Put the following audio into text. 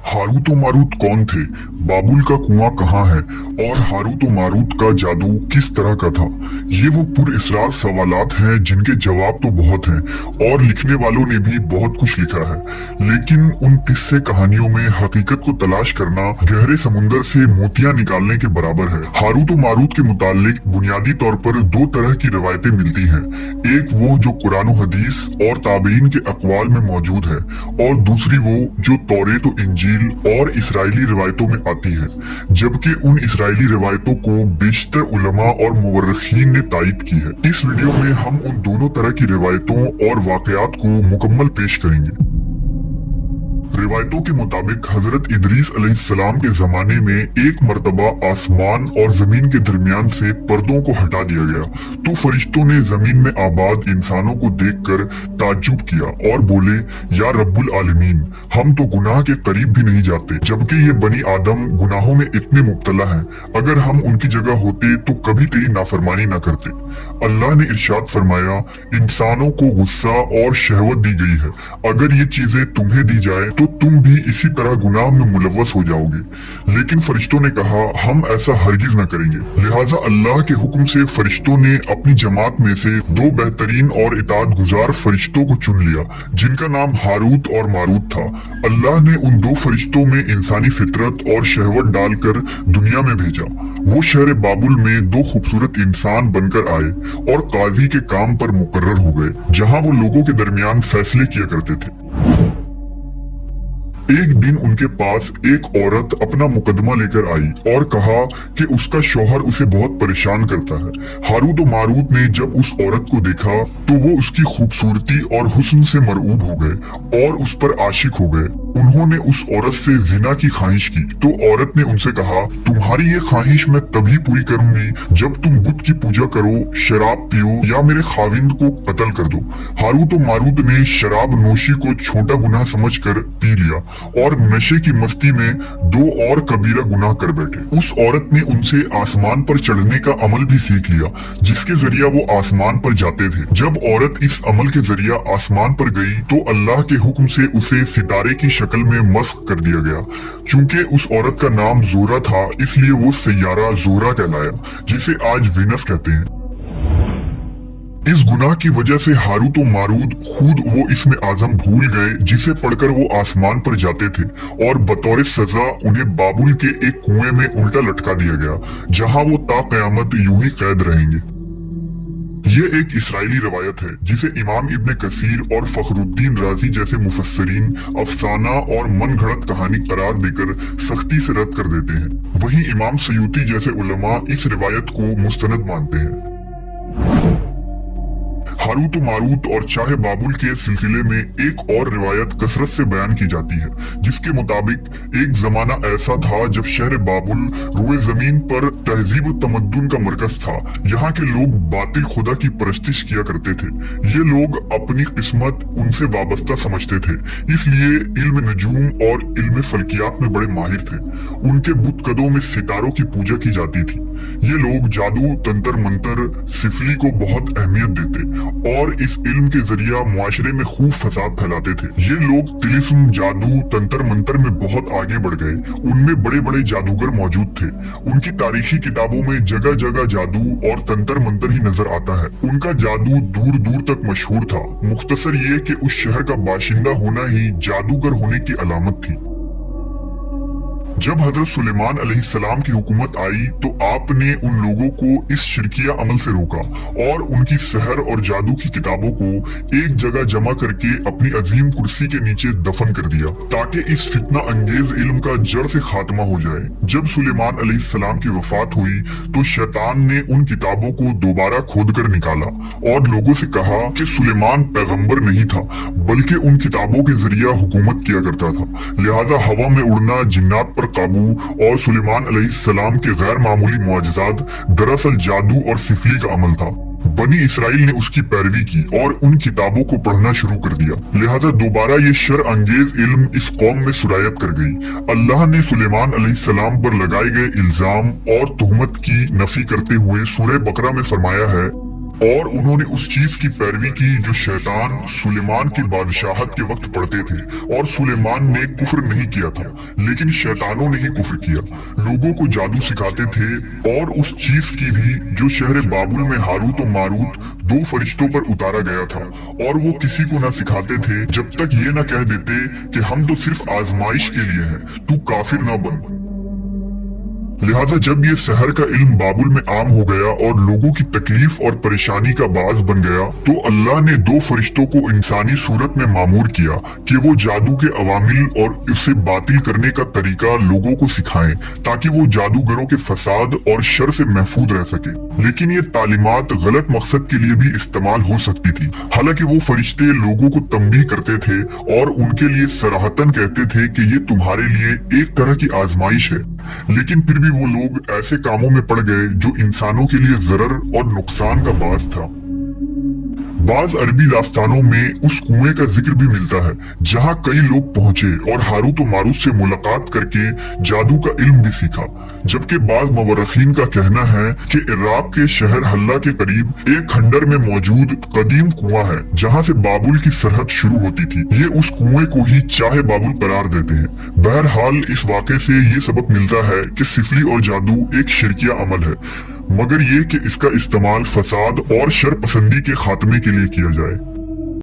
Harut और Marut कौन थे, बाबुल का कुआं कहाँ है और हारूत और मारूत का जादू किस तरह का था। ये वो पुरअसरार सवालात हैं जिनके जवाब तो बहुत हैं और लिखने वालों ने भी बहुत कुछ लिखा है, लेकिन उन किस्से कहानियों में हकीकत को तलाश करना गहरे समुंदर से मोतियां निकालने के बराबर है। हारूत और मारूत के मुतालिक बुनियादी तौर पर दो तरह की रवायतें मिलती हैं। एक वो जो कुरान और हदीस और ताबीन के अक़वाल में मौजूद है और दूसरी वो जो तौरेत और इंजील और इसराइली रिवायतों में आती है, जबकि उन इसराइली रिवायतों को बेशतर उलमा और मुवर्रिखीन ने तायद की है। इस वीडियो में हम उन दोनों तरह की रिवायतों और वाकयात को मुकम्मल पेश करेंगे। रिवायतों के मुताबिक हजरत इदरीस अलैहिस्सलाम के जमाने में एक मर्तबा आसमान और जमीन के दरमियान से पर्दों को हटा दिया गया तो फरिश्तों ने जमीन में आबाद इंसानों को देखकर ताज्जुब किया और बोले, या रब्बुल आलमीन, हम तो गुनाह के करीब भी नहीं जाते, जबकि ये बनी आदम गुनाहों में इतने मुब्तला हैं। अगर हम उनकी जगह होते तो कभी तेरी नाफरमानी न करते। अल्लाह ने इरशाद फरमाया, इंसानों को गुस्सा और शहवत दी गई है, अगर ये चीजें तुम्हें दी जाए तो तुम भी इसी तरह गुनाह में मुलव्वस हो जाओगे। लेकिन फरिश्तों ने कहा, हम ऐसा हरगिज न करेंगे। लिहाजा अल्लाह के हुक्म से फरिश्तों ने अपनी जमात में से दो बेहतरीन और इताअत गुजार फरिश्तों को चुन लिया, जिनका नाम हारूत और मारूत था। अल्लाह ने उन दो फरिश्तों में इंसानी फितरत और शहवत डालकर दुनिया में भेजा। वो शहर बाबुल में दो खूबसूरत इंसान बनकर आए और काजी के काम पर मुकर्रर हो गए, जहाँ वो लोगों के दरमियान फैसले किया करते थे। एक दिन उनके पास एक औरत अपना मुकदमा लेकर आई और कहा कि उसका शौहर उसे बहुत परेशान करता है। हारूत और मारूत ने जब उस औरत को देखा तो वो उसकी खूबसूरती और हुस्न से मरऊब हो गए और उस पर आशिक हो गए। उन्होंने उस औरत से जिना की ख्वाहिश की तो औरत ने उनसे कहा, तुम्हारी ये ख्वाहिश मैं तभी पूरी करूंगी जब तुम बुत की पूजा करो, शराब पियो या मेरे खाविंद को कत्ल कर दो। हारूत और मारूत ने शराब नोशी को छोटा गुनाह समझकर पी लिया और नशे की मस्ती में दो और कबीरा गुनाह कर बैठे। उस औरत ने उनसे आसमान पर चढ़ने का अमल भी सीख लिया, जिसके जरिया वो आसमान पर जाते थे। जब औरत इस अमल के जरिया आसमान पर गई तो अल्लाह के हुक्म से उसे सितारे की शक्ल में मस्ख कर दिया गया। चूंकि उस औरत का नाम जोरा था, इसलिए वो सैयारा जोरा कहलाया, जिसे आज वीनस कहते हैं। इस गुनाह की वजह से हारूत और मारूत खुद वो इसमें आजम भूल गए जिसे पढ़कर वो आसमान पर जाते थे और बतौर सजा उन्हें बाबुल के एक कुएं में उल्टा लटका दिया गया, जहां वो ता कयामत यूं ही कैद रहेंगे। ये एक इसराइली रवायत है जिसे इमाम इब्ने कसीर और फखरुद्दीन राजी जैसे मुफस्सरीन अफसाना और मन घड़त कहानी करार देकर सख्ती से रद्द कर देते हैं। वहीं इमाम सयूती जैसे उलमा इस रिवायत को मुस्तनद मानते हैं। हारूत और मारूत और चाहे बाबुल के सिलसिले में एक और रिवायत कसरत से बयान की जाती है, जिसके मुताबिक एक जमाना ऐसा था जब शहर बाबुल रुए जमीन पर तहजीब और तमद्दुन का मरकज था। यहाँ के लोग बातिल खुदा की परस्तिश किया करते थे। ये लोग अपनी किस्मत उनसे वाबस्ता समझते थे, इसलिए इल्म नजूम और इल्म फल्कियात में बड़े माहिर थे। उनके बुतकदों में सितारों की पूजा की जाती थी। ये लोग जादू, तंत्र मंत्र, सिफली को बहुत अहमियत देते और इस इल्म के जरिया मुआशरे में खूब फसाद फैलाते थे। ये लोग तिलिस्म, जादू, तंत्र मंत्र में बहुत आगे बढ़ गए। उनमें बड़े बड़े जादूगर मौजूद थे। उनकी तारीखी किताबों में जगह जगह जादू और तंत्र मंत्र ही नजर आता है। उनका जादू दूर दूर तक मशहूर था। मुख्तसर ये कि उस शहर का बाशिंदा होना ही जादूगर होने की अलामत थी। जब हजरत सुलेमान अलैहिस्सलाम की हुकूमत आई तो आपने उन लोगों को इस शिरकिया अमल से रोका और उनकी सहर और जादू की किताबों को एक जगह जमा करके अपनी अजीम कुर्सी के नीचे दफन कर दिया, ताकि इस फितना अंगेज इल्म का जड़ से खात्मा हो जाए। जब सुलेमान अलैहिस्सलाम की वफात हुई तो शैतान ने उन किताबों को दोबारा खोद कर निकाला और लोगों से कहा कि सुलेमान पैगंबर नहीं था, बल्कि उन किताबों के जरिया हुकूमत किया करता था। लिहाजा हवा में उड़ना, जिन्नात पर काबू और सुलेमान अलैहिस्सलाम के गैर मामूली मुआजिजात दरअसल जादू और सिफली का अमल था। बनी इसराइल ने उसकी पैरवी की और उन किताबों को पढ़ना शुरू कर दिया। लिहाजा दोबारा ये शर अंगेज इल्म इस कौम में सुरायत कर गई। अल्लाह ने सुलेमान अलैहिस्सलाम पर लगाए गए इल्जाम और तुहमत की नफी करते हुए सूरह बकरा में फरमाया है, और उन्होंने उस चीज की पैरवी की जो शैतान सुलेमान की बादशाहत के वक्त पढ़ते थे। और सुलेमान ने कुफ्र नहीं किया था, लेकिन शैतानों ने ही कुफ्र किया। लोगों को जादू सिखाते थे, और उस चीज की भी जो शहर बाबुल में हारूत और मारूत दो फरिश्तों पर उतारा गया था। और वो किसी को ना सिखाते थे जब तक ये ना कह देते कि हम तो सिर्फ आजमाइश के लिए हैं, तू काफिर ना बन। लिहाजा जब ये सहर का इल्म बाबुल में आम हो गया और लोगों की तकलीफ और परेशानी का बाज बन गया, तो अल्लाह ने दो फरिश्तों को इंसानी सूरत में मामूर किया कि वो जादू के अवामिल और इसे बातिल करने का तरीका लोगों को सिखाएं, ताकि वो जादूगरों के फसाद और शर से महफूज रह सके। लेकिन ये तालीमात गलत मकसद के लिए भी इस्तेमाल हो सकती थी। हालांकि वो फरिश्ते लोगों को तंबीह करते थे और उनके लिए सराहतन कहते थे कि ये तुम्हारे लिए एक तरह की आजमाइश है, लेकिन फिर भी वो लोग ऐसे कामों में पड़ गए जो इंसानों के लिए जरर और नुकसान का बास था। बाज अरबी दास्तानों में उस कुएं का जिक्र भी मिलता है जहां कई लोग पहुंचे और हारूत और मारूत से मुलाकात करके जादू का इल्म भी सीखा। जबकि बाज मवर्रखीन का कहना है कि इराक के शहर हल्ला के करीब एक खंडर में मौजूद कदीम कुआं है जहां से बाबुल की सरहद शुरू होती थी। ये उस कुएं को ही चाहे बाबुल करार देते हैं। बहरहाल इस वाक़े से ये सबक मिलता है कि सिफली और जादू एक शिरकिया अमल है, मगर ये कि इसका इस्तेमाल फसाद और शर पसंदी के खात्मे के लिए किया जाए।